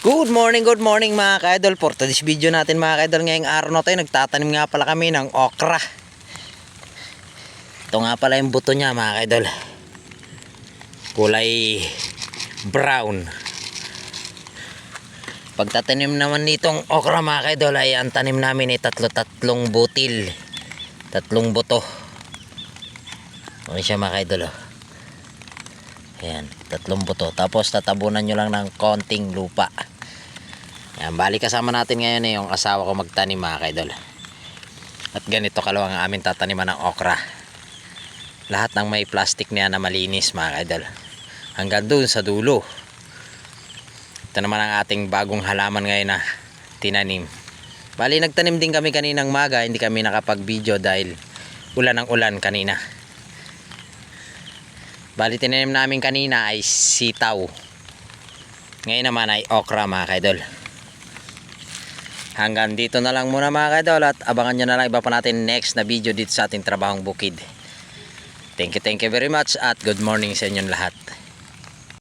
Good morning mga ka-idol. For today's video natin mga ka-idol, ngayong araw na tayo nagtatanim nga pala kami ng okra. Ito nga pala yung buto niya mga ka-idol. Kulay brown. Pagtatanim naman nitong okra mga ka-idol ay ang tanim namin ay tatlong butil. Tatlong buto. Okay siya mga ka-idol oh. Ayan, tatlong buto. Tapos tatabunan nyo lang ng konting lupa. Ayan, bali kasama natin ngayon yung asawa ko magtanim mga kaidol. At ganito kalawang ang aming tataniman ng okra. Lahat ng may plastic niya na malinis mga kaidol. Hanggang doon sa dulo. Ito naman ang ating bagong halaman ngayon na tinanim. Bali nagtanim din kami kaninang maga. Hindi kami nakapag-video dahil ulan ang ulan kanina. Bali tinanim namin kanina ay sitaw. Ngayon naman ay okra mga kaidol. Hanggang dito na lang muna mga kaidol at abangan nyo na lang iba pa natin next na video dito sa ating trabahong bukid. Thank you very much at good morning sa inyong lahat.